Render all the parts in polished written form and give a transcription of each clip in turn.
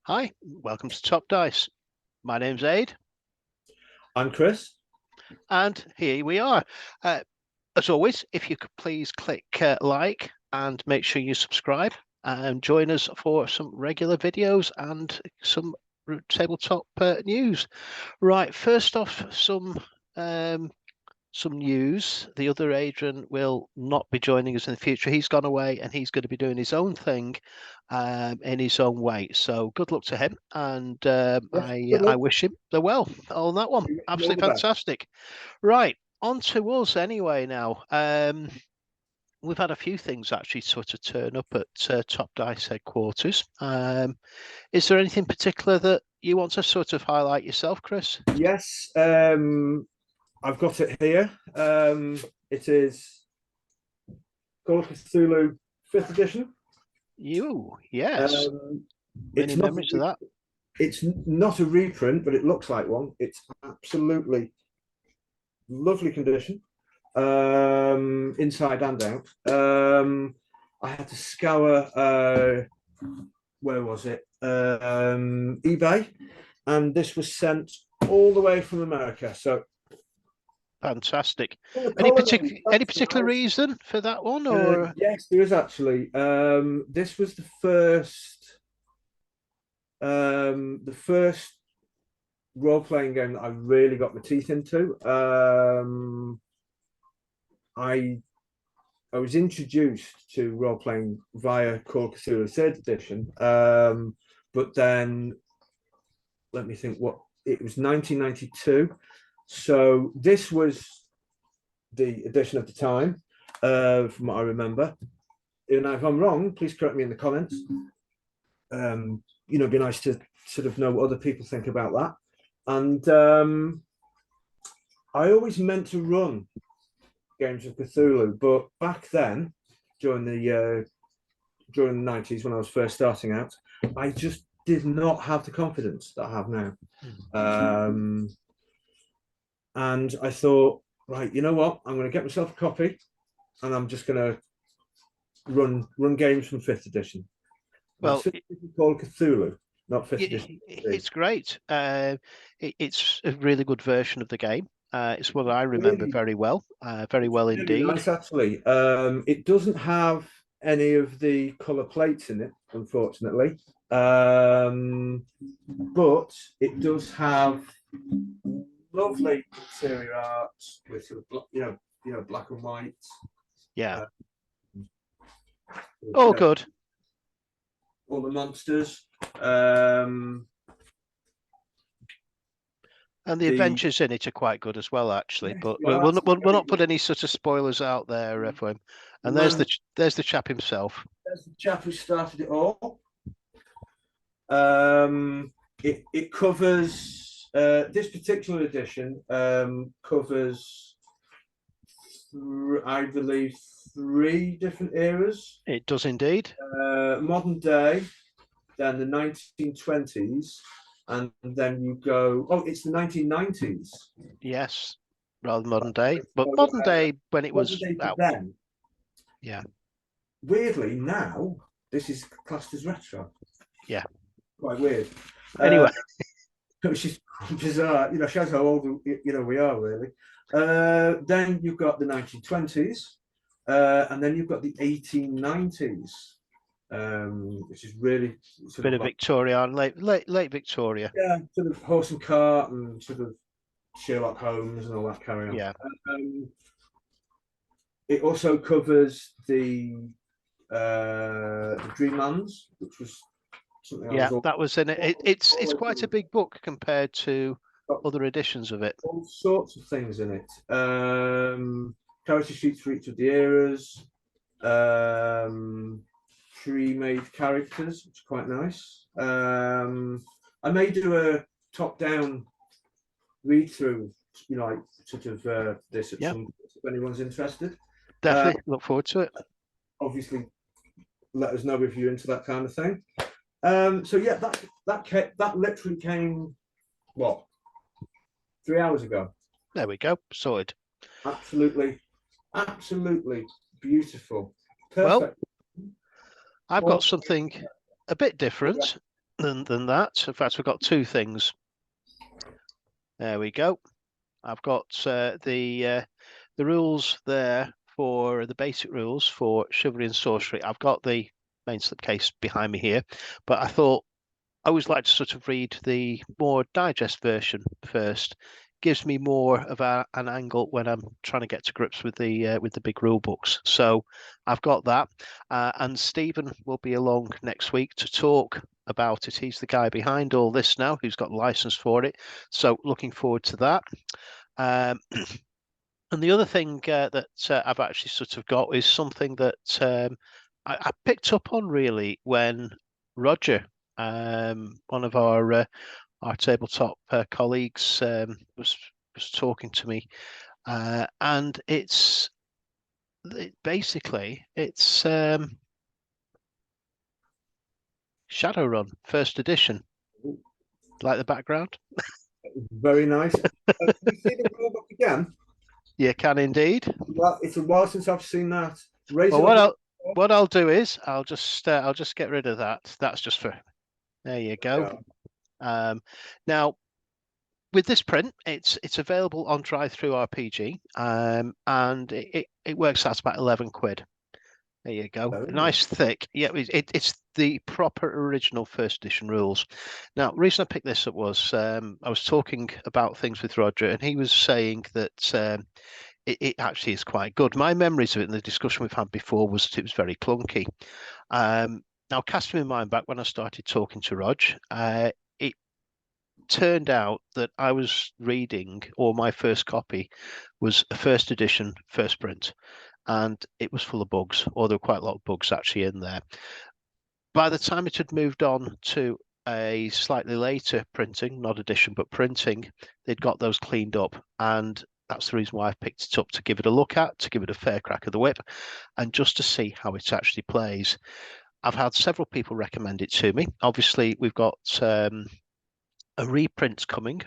Hi, welcome to Top Dice. My name's Ade, I'm Chris. and here we are. As always, if you could please click like and make sure you subscribe and join us for some regular videos and tabletop news. Right, first off, some news. The other Adrian will not be joining us in the future. He's gone away and he's going to be doing his own thing in his own way. So good luck to him, and Yes, I wish him the well on that one. we wish you all Absolutely the best. fantastic. Right, on to us anyway now. We've had a few things actually sort of turn up at Top Dice headquarters. Is there anything particular that you want to sort of highlight yourself, Chris? Yes, I've got it here. It is Call of Cthulhu 5th edition. Yes. Many It's not memories of that. it's not a reprint, but it looks like one. It's absolutely lovely condition, inside and out. I had to scour. Where was it? eBay, and this was sent all the way from America. So Fantastic. Any apologies, particular reason for that one, or yes, there is actually. This was the first role-playing game that I really got my teeth into. I was introduced to role-playing via Call of Cthulhu 3rd edition, but then let me think. What it was 1992. So this was the edition of the time, from what I remember. And if I'm wrong, please correct me in the comments. It'd be nice to sort of know what other people think about that. And I always meant to run games of Cthulhu, but back then, during the 90s when I was first starting out, I just did not have the confidence that I have now. And I thought, right, you know what? I'm going to get myself a copy, and I'm just going to run games from 5th edition. well, It's called Cthulhu, not 5th edition. it's great. It's a really good version of the game. It's what I remember Really, very well really indeed. nice, actually. It doesn't have any of the color plates in it, unfortunately, but it does have lovely interior art with sort of black and white. Yeah. Oh, Good. All the monsters. And the adventures in it are quite good as well, actually. But Yeah, we'll not put any sort of spoilers out there for him. And there's the chap himself. There's the chap who started it all. It covers this particular edition covers I believe 3 different eras. It does indeed. Modern day, then the 1920s, and then you go. Oh, it's the 1990s. Yes, rather modern day, but modern day when it was out. Then, yeah. Weirdly, now this is classed as retro. Yeah. Quite weird. Anyway, which is bizarre. Shows how old we are really. Then you've got the 1920s, and then you've got the 1890s, which is really sort of bit of Victorian, late Victoria. Yeah, sort of horse and cart and sort of Sherlock Holmes and all that carry on. Yeah. It also covers the Dreamlands, which was something. That was in it. It's quite a big book compared to other editions of it. All sorts of things in it. Character sheets for each of the eras. Pre-made characters, which is quite nice. I may do a top-down read-through, like sort of this at some, if anyone's interested. Definitely look forward to it. Obviously, let us know if you're into that kind of thing. So yeah, that literally came 3 hours ago. There we go, sorted. Absolutely beautiful. Perfect. Well, I've got something a bit different. than that. In fact, we've got two things. There we go. I've got the rules there for the basic rules for Chivalry and Sorcery. I've got the main slipcase behind me here, but I thought I always like to sort of read the more digest version first. Gives me more of an angle when I'm trying to get to grips with the big rule books. So I've got that, and Stephen will be along next week to talk about it. He's the guy behind all this now, who's got the license for it. So looking forward to that. Um, and the other thing that I've actually sort of got is something that I picked up on really when Roger, one of our tabletop colleagues, was talking to me, and basically it's Shadowrun first edition. Like the background? Very nice. Can you see the rule book again? You can indeed. Well, it's a while since I've seen that. Raise Well, it up. what I'll do is I'll just get rid of that. That's just for there you go. Yeah. Now with this print, it's available on Drive-Through RPG, and it works out about 11 quid. There you go. Oh. Nice thick. Yeah, it's the proper original first edition rules. Now, the reason I picked this up was I was talking about things with Roger, and he was saying that it actually is quite good. My memories of it in the discussion we've had before was that it was very clunky. Now, casting my mind back when I started talking to Rog, it turned out that I was reading, or my first copy was a first edition, first print, and it was full of bugs, or there were quite a lot of bugs actually in there. By the time it had moved on to a slightly later printing, not edition, but printing, they'd got those cleaned up. And that's the reason why I picked it up, to give it a look at, to give it a fair crack of the whip, and just to see how it actually plays. I've had several people recommend it to me. Obviously, we've got a reprint coming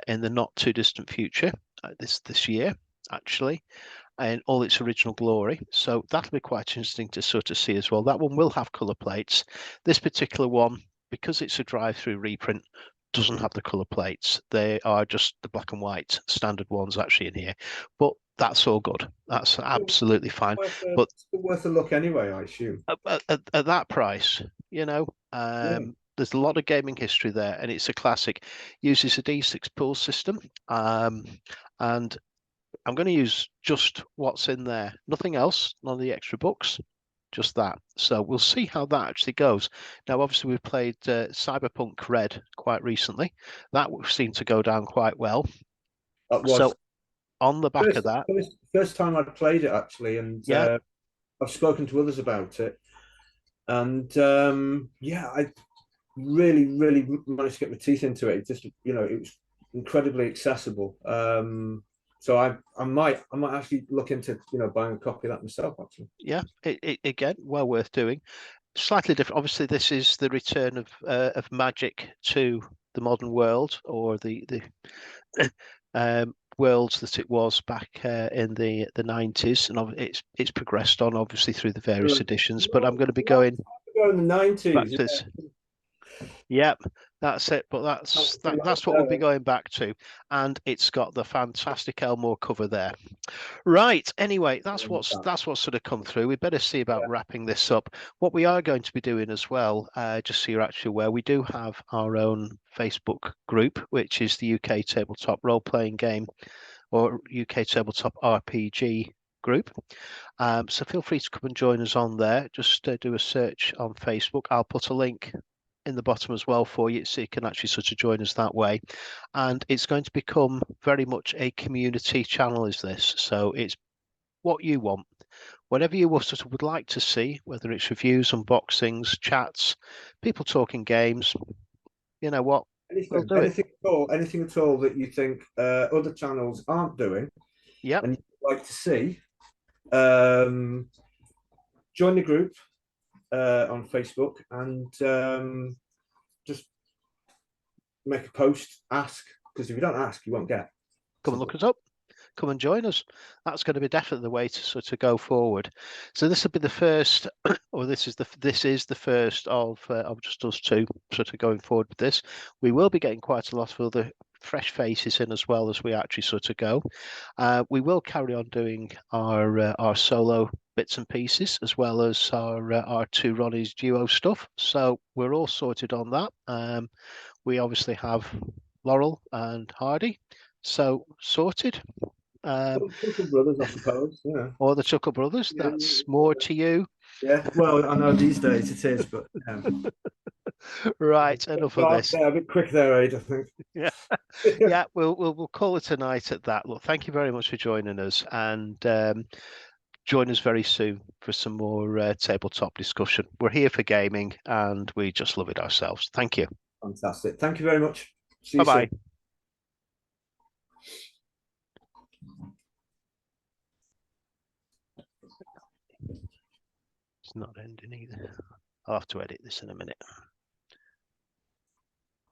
in the not too distant future, this year, actually, in all its original glory. So that'll be quite interesting to sort of see as well. That one will have colour plates. This particular one, because it's a drive-through reprint, doesn't have the colour plates. They are just the black and white standard ones actually in here. But that's all good. That's absolutely fine. But Still worth a look anyway, I assume. at that price, Yeah. there's a lot of gaming history there, and it's a classic. Uses a D6 pool system, and I'm going to use just what's in there, nothing else, none of the extra books, just that. So we'll see how that actually goes. Now, obviously, we've played Cyberpunk Red quite recently. That seemed to go down quite well. That was So on the back of that, first time I'd played it actually, and yeah, I've spoken to others about it, and yeah, I really managed to get my teeth into it. It just it was incredibly accessible. So I might actually look into buying a copy of that myself actually. yeah, it again, well worth doing. Slightly different. Obviously, this is the return of magic to the modern world, or the worlds that it was back in the 90s, and it's progressed on obviously through the various editions. But I'm going to be going in the back 90s. to this. Yep, that's it. But that's what we'll be going back to, and it's got the fantastic Elmore cover there. Right. Anyway, that's what's sort of come through. We better see about wrapping this up. What we are going to be doing as well, just so you're actually aware, we do have our own Facebook group, which is the UK Tabletop Role Playing Game, or UK Tabletop RPG group. So feel free to come and join us on there. Just do a search on Facebook. I'll put a link in the bottom as well for you, so you can actually sort of join us that way. And it's going to become very much a community channel, is this. So it's what you want, whatever you sort of would like to see, whether it's reviews, unboxings, chats, people talking games. You know what? We'll do it. Anything at all that you think other channels aren't doing, Yep. and you'd like to see, join the group on Facebook, and just make a post, ask, because if you don't ask, you won't get. Come and look us up. come and join us. That's going to be definitely the way to sort of go forward. So this will be the first, or this is the first of just us two sort of going forward with this. We will be getting quite a lot of other fresh faces in as well as we actually sort of go. We will carry on doing our solo bits and pieces as well as our two Ronnie's duo stuff. So we're all sorted on that. We obviously have Laurel and Hardy, so sorted. Chuckle Brothers, I suppose. Yeah. Or the Chuckle Brothers. Yeah, That's more to you. yeah. Well, I know these days it is, but Right, enough of this. yeah, a bit quick there, Ade, I think. Yeah, yeah. We'll call it a night at that. Look, thank you very much for joining us, and join us very soon for some more tabletop discussion. We're here for gaming, and we just love it ourselves. Thank you. Fantastic. Thank you very much. See Bye you bye. soon. It's not ending either. I'll have to edit this in a minute.